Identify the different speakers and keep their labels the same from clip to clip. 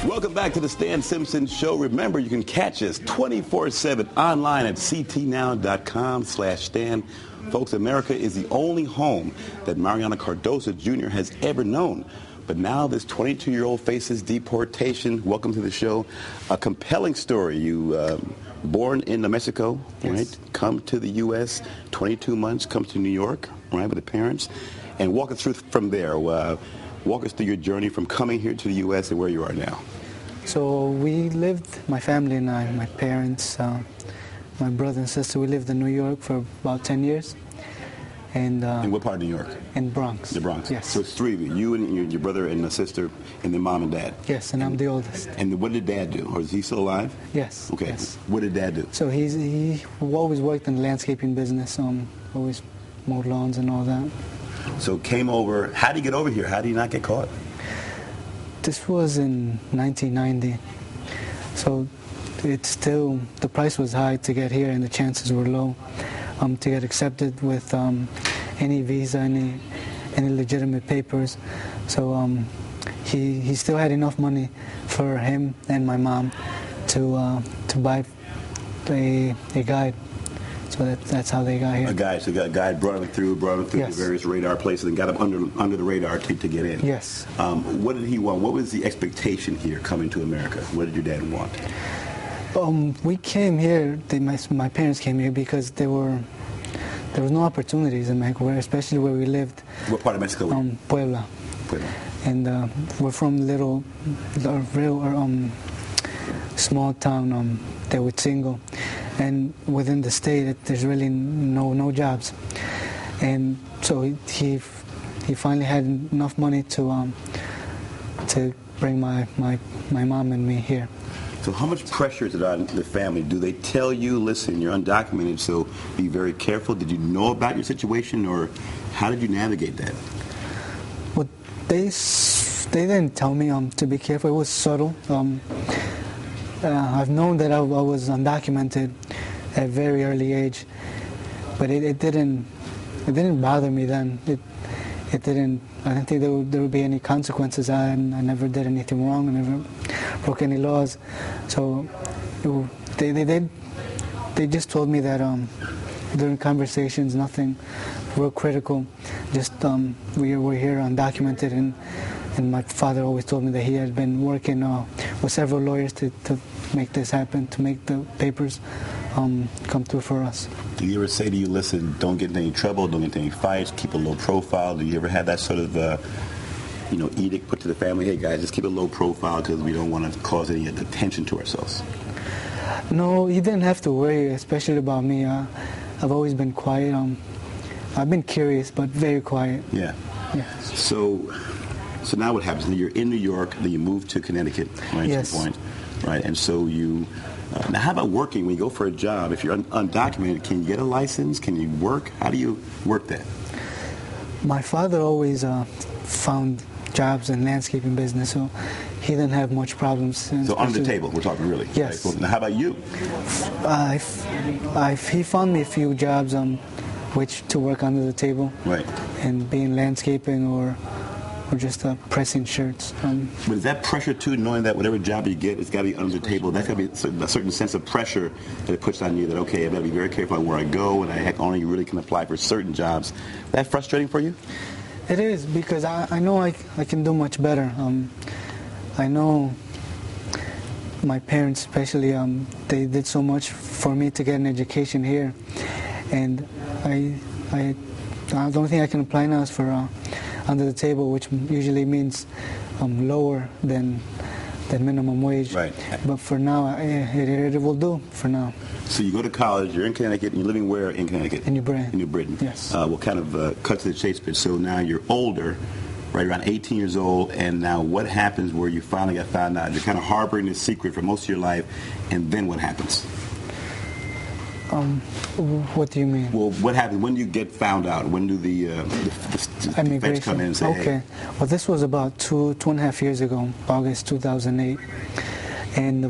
Speaker 1: Welcome back to the Stan Simpson Show. Remember, you can catch us 24/7 online at ctnow.com/Stan. Folks, America is the only home that Mariana Cardoso Jr. has ever known. But now this 22-year-old faces deportation. Welcome to the show. A compelling story. You born in Mexico,
Speaker 2: yes,
Speaker 1: right? Come to the U.S., 22 months, come to New York, right, with the parents. And walk us through from there. Walk us through your journey from coming here to the U.S. and where you are now.
Speaker 2: So we lived, my family and I, my parents, my brother and sister, we lived in New York for about 10 years. And
Speaker 1: in what part of New York?
Speaker 2: In Bronx.
Speaker 1: The Bronx.
Speaker 2: Yes.
Speaker 1: So it's three of you. You and your brother and the sister, and then mom and dad.
Speaker 2: Yes, and I'm the oldest.
Speaker 1: And what did dad do? Or is he still alive?
Speaker 2: Yes.
Speaker 1: Okay.
Speaker 2: Yes.
Speaker 1: What did dad do?
Speaker 2: So he always worked in the landscaping business. Always mowed lawns and all that.
Speaker 1: So came over. How did you get over here? How did you not get caught?
Speaker 2: This was in 1990. So it's still, the price was high to get here and the chances were low to get accepted with any visa, any legitimate papers. So he still had enough money for him and my mom to buy a guide. So that's how they got here.
Speaker 1: A guide. So a guide brought him through
Speaker 2: Yes,
Speaker 1: the various radar places and got him under the radar to get in.
Speaker 2: Yes.
Speaker 1: What did he want? What was the expectation here coming to America? What did your dad want?
Speaker 2: We came here, my parents came here because there was no opportunities in Mexico, especially where we lived.
Speaker 1: What part of Mexico were you?
Speaker 2: Puebla.
Speaker 1: Puebla.
Speaker 2: And we're from real small town, Tehuitzingo. And within the state, there's really no jobs. And so he finally had enough money to bring my mom and me here.
Speaker 1: So how much pressure is it on the family? Do they tell you, listen, you're undocumented, so be very careful? Did you know about your situation, or how did you navigate that?
Speaker 2: Well, they didn't tell me to be careful. It was subtle. I've known that I was undocumented at a very early age, but it didn't bother me then. It didn't. I didn't think there would be any consequences. I never did anything wrong. I never broke any laws. So they just told me that during conversations, nothing real critical. Just we're here undocumented, and my father always told me that he had been working with several lawyers to make this happen, to make the papers come through for us.
Speaker 1: Do you ever say to you, listen, don't get in any trouble, don't get into any fights, keep a low profile? Do you ever have that sort of edict put to the family, hey guys, just keep a low profile because we don't want to cause any attention to ourselves?
Speaker 2: No, you didn't have to worry, especially about me. I've always been quiet. I've been curious, but very quiet.
Speaker 1: Yeah.
Speaker 2: Yeah.
Speaker 1: So now what happens? You're in New York, then you move to Connecticut, right?
Speaker 2: Yes.
Speaker 1: At some point, right? And so you. Now, how about working? When you go for a job, if you're undocumented, can you get a license? Can you work? How do you work that?
Speaker 2: My father always found jobs in landscaping business, so he didn't have much problems.
Speaker 1: So under the table, we're talking really?
Speaker 2: Yes.
Speaker 1: Right. Well, now, how about you?
Speaker 2: He found me a few jobs which to work under the table.
Speaker 1: Right.
Speaker 2: And be in landscaping or just pressing shirts.
Speaker 1: But is that pressure too, knowing that whatever job you get, it's got to be under the table? That's got to be a certain sense of pressure that it puts on you that, okay, I've got to be very careful on where I go, and I only really can apply for certain jobs. That frustrating for you?
Speaker 2: It is, because I know I can do much better. I know my parents especially, they did so much for me to get an education here. And the only thing I can apply now is for under the table, which usually means lower than minimum wage.
Speaker 1: Right.
Speaker 2: But for now, it will do for now.
Speaker 1: So you go to college, you're in Connecticut, and you're living where in Connecticut?
Speaker 2: In New Britain.
Speaker 1: In New Britain.
Speaker 2: Yes.
Speaker 1: We'll kind of cut to the chase bit. So now you're older, right around 18 years old, and now what happens where you finally got found out? You're kind of harboring this secret for most of your life, and then what happens?
Speaker 2: What do you mean?
Speaker 1: Well, what happens when you get found out? When do the feds come in and say,
Speaker 2: okay.
Speaker 1: hey?
Speaker 2: Well, this was about 2.5 years ago, August 2008. and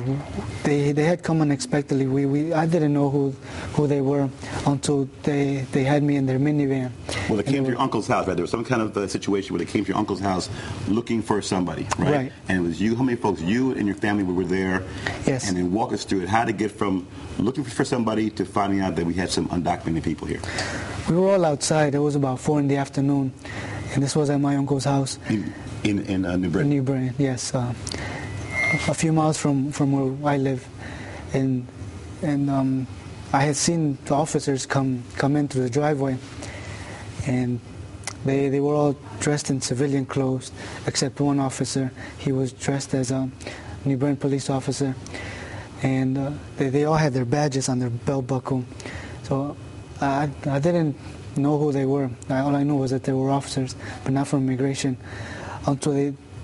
Speaker 2: they had come unexpectedly. I didn't know who they were until they had me in their minivan.
Speaker 1: Well, they came to your uncle's house, right? There was some kind of situation where they came to your uncle's house looking for somebody, right?
Speaker 2: Right.
Speaker 1: And it was you. How many folks? You and your family were there.
Speaker 2: Yes.
Speaker 1: And then walk us through it. How to get from looking for somebody to finding out that we had some undocumented people here.
Speaker 2: We were all outside. It was about 4 in the afternoon, and this was at my uncle's house.
Speaker 1: In New Britain?
Speaker 2: New Britain, yes. A few miles from where I live. And I had seen the officers come in through the driveway, and they were all dressed in civilian clothes, except one officer. He was dressed as a New Britain police officer, and they all had their badges on their belt buckle. So I didn't know who they were. All I knew was that they were officers, but not from immigration. Until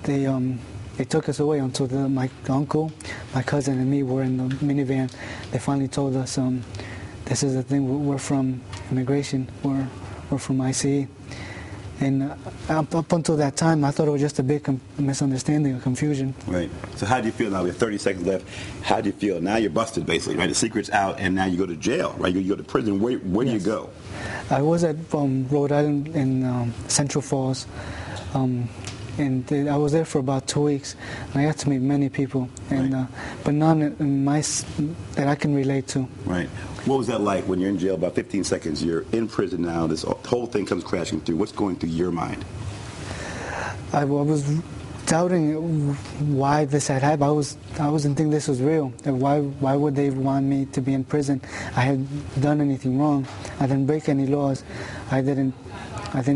Speaker 2: they took us away. Until my uncle, my cousin, and me were in the minivan. They finally told us, "This is the thing. We're from immigration. We're from ICE." And up until that time, I thought it was just a big misunderstanding or confusion.
Speaker 1: Right. So how do you feel now? We have 30 seconds left. How do you feel? Now you're busted, basically, right? The secret's out, and now you go to jail, right? You go to prison. Where do you go?
Speaker 2: I was at Rhode Island in Central Falls, and I was there for about 2 weeks. And I got to meet many people, and
Speaker 1: right.
Speaker 2: But none that I can relate to.
Speaker 1: Right. What was that like when you're in jail? About 15 seconds. You're in prison now. This whole thing comes crashing through. What's going through your mind?
Speaker 2: I was doubting why this had happened. I wasn't thinking this was real. Why would they want me to be in prison? I hadn't done anything wrong. I didn't break any laws. I didn't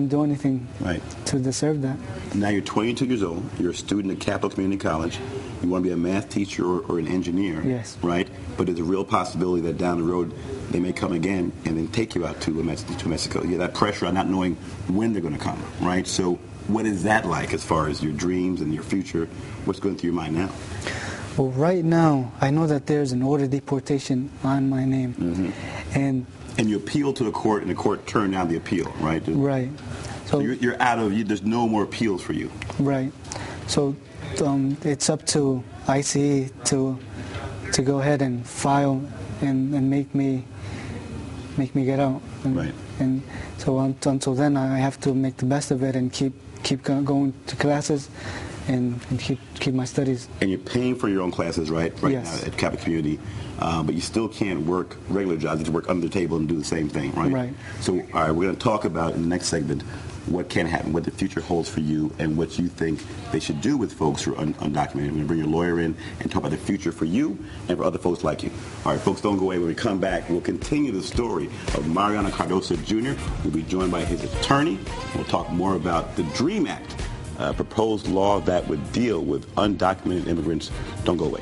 Speaker 2: do anything
Speaker 1: right.
Speaker 2: to deserve that.
Speaker 1: Now you're 22 years old. You're a student at Capital Community College. You want to be a math teacher or an engineer.
Speaker 2: Yes.
Speaker 1: Right? But there's a real possibility that down the road they may come again and then take you out to Mexico. You have that pressure on not knowing when they're going to come. Right? So what is that like as far as your dreams and your future? What's going through your mind now?
Speaker 2: Well, right now, I know that there's an order of deportation on my name.
Speaker 1: Mm-hmm.
Speaker 2: And
Speaker 1: you appealed to the court, and the court turned down the appeal, right?
Speaker 2: Right.
Speaker 1: So you're out of, there's no more appeals for you.
Speaker 2: Right. So it's up to ICE to go ahead and file and make me get out.
Speaker 1: Right.
Speaker 2: And so until then, I have to make the best of it and keep going to classes and keep my studies.
Speaker 1: And you're paying for your own classes, right?
Speaker 2: Yes.
Speaker 1: Now at Capital Community, but you still can't work regular jobs. You have to work under the table and do the same thing, right?
Speaker 2: Right.
Speaker 1: So, all right, we're going to talk about in the next segment what can happen, what the future holds for you, and what you think they should do with folks who are undocumented. We're going to bring your lawyer in and talk about the future for you and for other folks like you. All right, folks, don't go away. When we come back, we'll continue the story of Mariano Cardoso Jr. We'll be joined by his attorney. We'll talk more about the DREAM Act, a proposed law that would deal with undocumented immigrants. Don't go away.